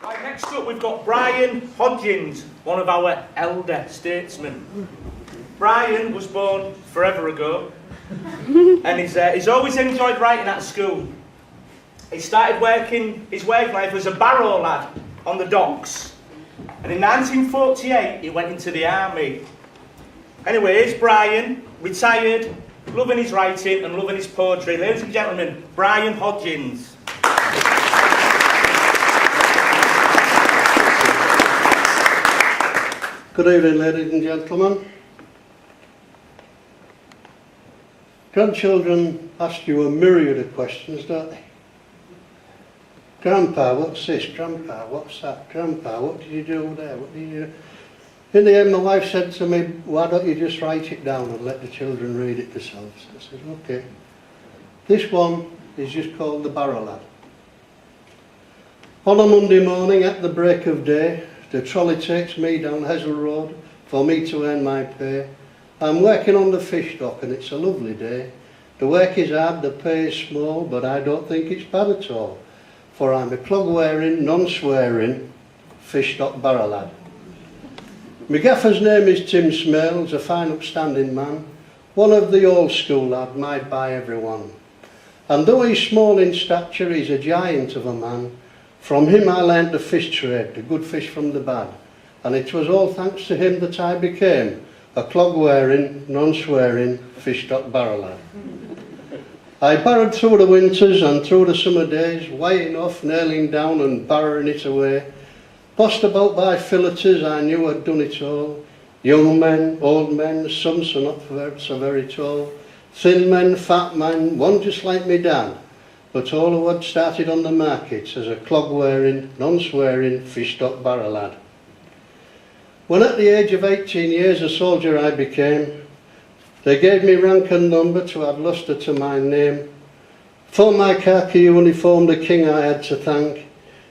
Right, next up we've got Brian Hodgins, one of our elder statesmen. Brian was born forever ago, and he's always enjoyed writing at school. He started working his work life as a barrow lad on the docks, and in 1948 he went into the army. Anyway, here's Brian, retired, loving his writing and loving his poetry. Ladies and gentlemen, Brian Hodgins. Good evening, ladies and gentlemen. Grandchildren ask you a myriad of questions, don't they? Grandpa, what's this? Grandpa, what's that? Grandpa, what did you do there? What did you do? In the end, my wife said to me, why don't you just write it down and let the children read it themselves? I said, okay. This one is just called The Barrow Lad. On a Monday morning at the break of day, the trolley takes me down Hessel Road for me to earn my pay. I'm working on the fish dock and it's a lovely day. The work is hard, the pay is small, but I don't think it's bad at all. For I'm a clog-wearing, non-swearing, fish dock barrow lad. My gaffer's name is Tim Smales, a fine upstanding man, one of the old school lad, made by everyone. And though he's small in stature, he's a giant of a man. From him I learnt the fish trade, the good fish from the bad, and it was all thanks to him that I became a clog-wearing, non-swearing, fish dock barrow lad. I barrowed through the winters and through the summer days, weighing off, nailing down and barrowing it away. Bossed about by filleters, I knew I'd done it all. Young men, old men, some so not so very tall. Thin men, fat men, one just like me dad. But all who had started on the markets as a clog-wearing, non-swearing, fish dock barrow lad. When at the age of 18 years a soldier I became, they gave me rank and number to add lustre to my name. For my khaki uniform the king I had to thank.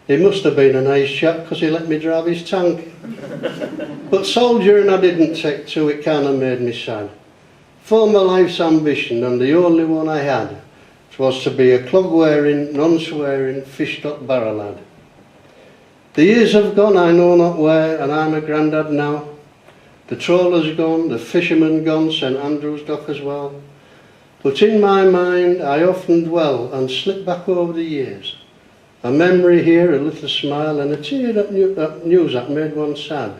He must have been a nice chap because he let me drive his tank. But soldiering I didn't take to, it kind of made me sad. For my life's ambition, and the only one I had, was to be a clog-wearing, non-swearing, fish dock barrow lad. The years have gone I know not where, and I'm a grandad now. The trawler's gone, the fisherman gone, St Andrew's dock as well. But in my mind I often dwell and slip back over the years. A memory here, a little smile, and a tear that news that made one sad.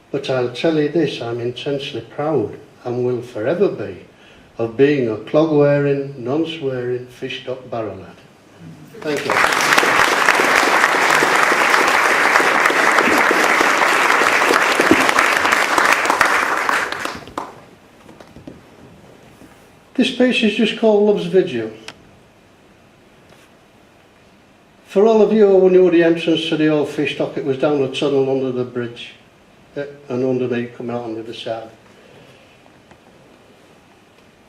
But I'll tell you this, I'm intensely proud, and will forever be, of being a clog-wearing, non-swearing, fish dock barrow lad. Thank you. This piece is just called Love's Vigil. For all of you who knew the entrance to the old fish dock, it was down the tunnel under the bridge, and underneath, coming out on the other side.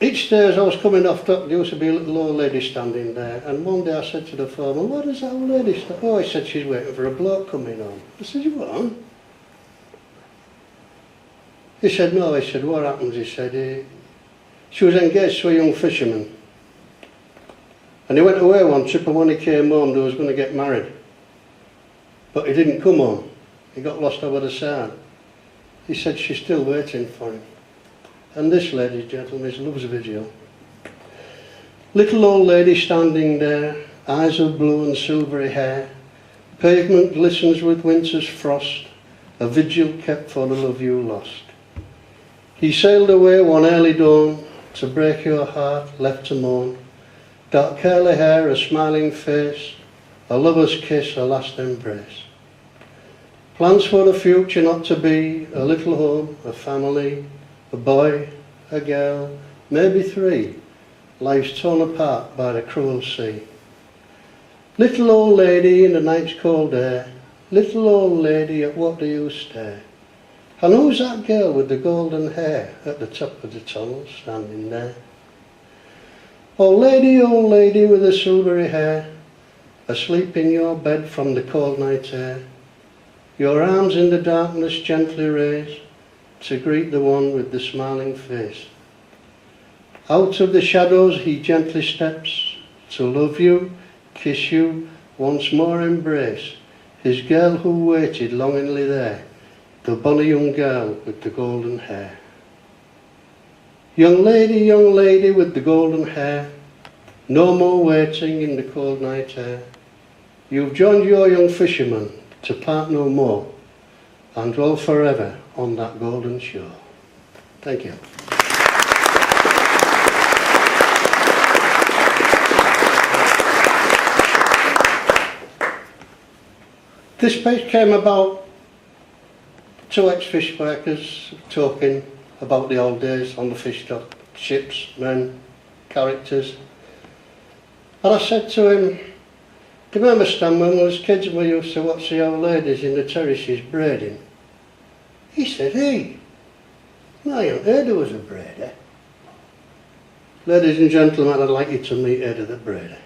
Each day as I was coming off dock, there used to be a little old lady standing there, and one day I said to the foreman, what is that old lady? Oh, he said, she's waiting for a bloke coming on. I said, you what? He said, no. He said, what happens? He said, she was engaged to a young fisherman. And he went away one trip, and when he came home, they was going to get married. But he didn't come home. He got lost over the side. He said, she's still waiting for him. And this, ladies and gentlemen, is Love's Vigil. Little old lady standing there, eyes of blue and silvery hair. Pavement glistens with winter's frost, a vigil kept for the love you lost. He sailed away one early dawn, to break your heart, left to mourn. Dark curly hair, a smiling face, a lover's kiss, a last embrace. Plans for the future not to be, a little home, a family, a boy, a girl, maybe three, lives torn apart by the cruel sea. Little old lady in the night's cold air, little old lady, at what do you stare? And who's that girl with the golden hair at the top of the tunnel standing there? Old lady with the silvery hair, asleep in your bed from the cold night air, your arms in the darkness gently raise, to greet the one with the smiling face. Out of the shadows he gently steps, to love you, kiss you, once more embrace. his girl who waited longingly there, the bonny young girl with the golden hair. Young lady with the golden hair, no more waiting in the cold night air. You've joined your young fisherman to part no more, and dwell forever on that golden shore. Thank you. This piece came about two ex-fish workers talking about the old days on the fish dock, ships, men, characters. And I said to him, do you remember, Stan, when we was kids and we used to watch the old ladies in the terraces braiding? He said, hey, no, you haven't heard there was a braider. Ladies and gentlemen, I'd like you to meet Ada the braider.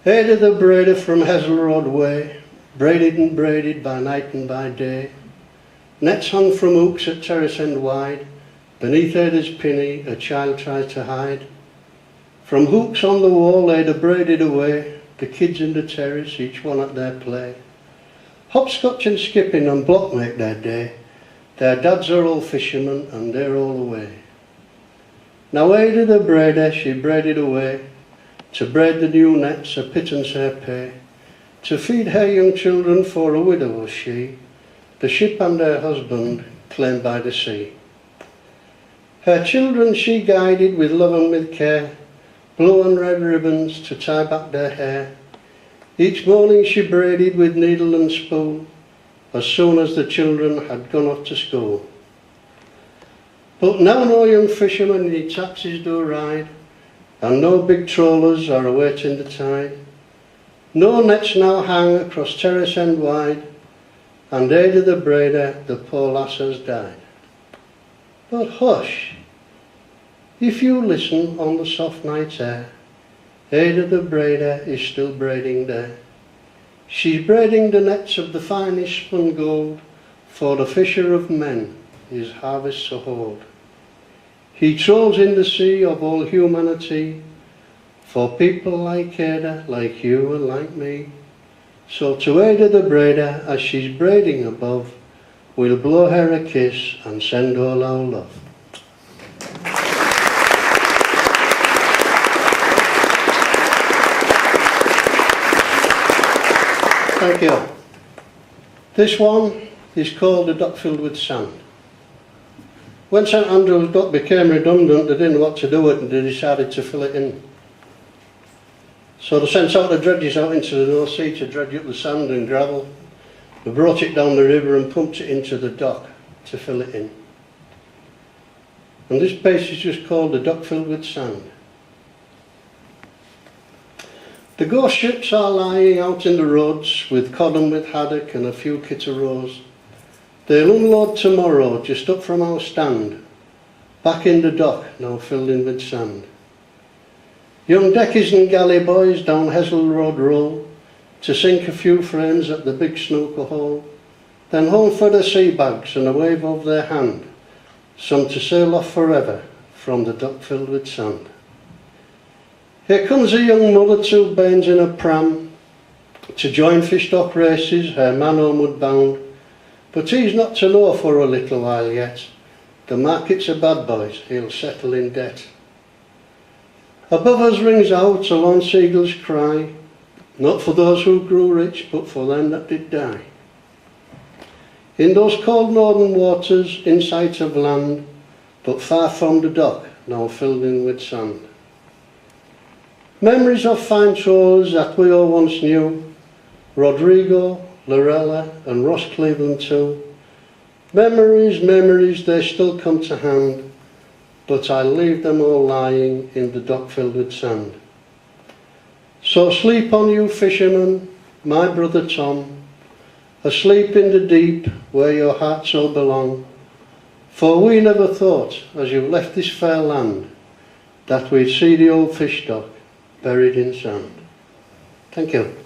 Ada the braider from Hazel Road Way, braided and braided by night and by day. Nets hung from hooks at terrace end wide, beneath Ada's pinny a child tried to hide. From hooks on the wall Ada braided away, the kids in the terrace, each one at their play. Hopscotch and skipping and block make their day, their dads are all fishermen and they're all away. Now Ada the braider, she braided away, to braid the new nets, a pittance her pay, to feed her young children, for a widow was she, the ship and her husband claimed by the sea. Her children she guided with love and with care, blue and red ribbons to tie back their hair. Each morning she braided with needle and spool, as soon as the children had gone off to school. But now no young fishermen need taxis do ride, and no big trawlers are awaiting the tide. No nets now hang across terrace end wide, and Ada the braider, the poor lass, has died. But hush, if you listen on the soft night air, Ada the braider is still braiding there. She's braiding the nets of the finest spun gold, for the fisher of men his harvest to hold. He trolls in the sea of all humanity, for people like Ada, like you and like me. So to Ada the braider, as she's braiding above, we'll blow her a kiss and send all our love. Thank you. This one is called The Dock Filled with Sand. When St Andrew's Dock became redundant, they didn't know what to do with it and they decided to fill it in. So they sent out the dredges out into the North Sea to dredge up the sand and gravel. They brought it down the river and pumped it into the dock to fill it in. And this place is just called The Dock Filled with Sand. The ghost ships are lying out in the roads with cod and with haddock and a few kitterows. They'll unload tomorrow just up from our stand, back in the dock now filled in with sand. Young deckies and galley boys down Hazel Road roll to sink a few frames at the big snooker hole, then home for the sea bags and a wave of their hand, some to sail off forever from the dock filled with sand. Here comes a young mother, 2 bairns in a pram, to join fish dock races, her man homeward bound. But he's not to know for a little while yet, the market's a bad boys, he'll settle in debt. Above us rings out a lone seagull's cry, not for those who grew rich, but for them that did die. In those cold northern waters, in sight of land, but far from the dock, now filled in with sand. Memories of fine trawlers that we all once knew, Rodrigo, Lorella and Ross Cleveland too. Memories, memories, they still come to hand, but I leave them all lying in the dock filled with sand. So sleep on you fishermen, my brother Tom, asleep in the deep where your hearts all belong, for we never thought, as you left this fair land, that we'd see the old fish dock buried in sand. Thank you.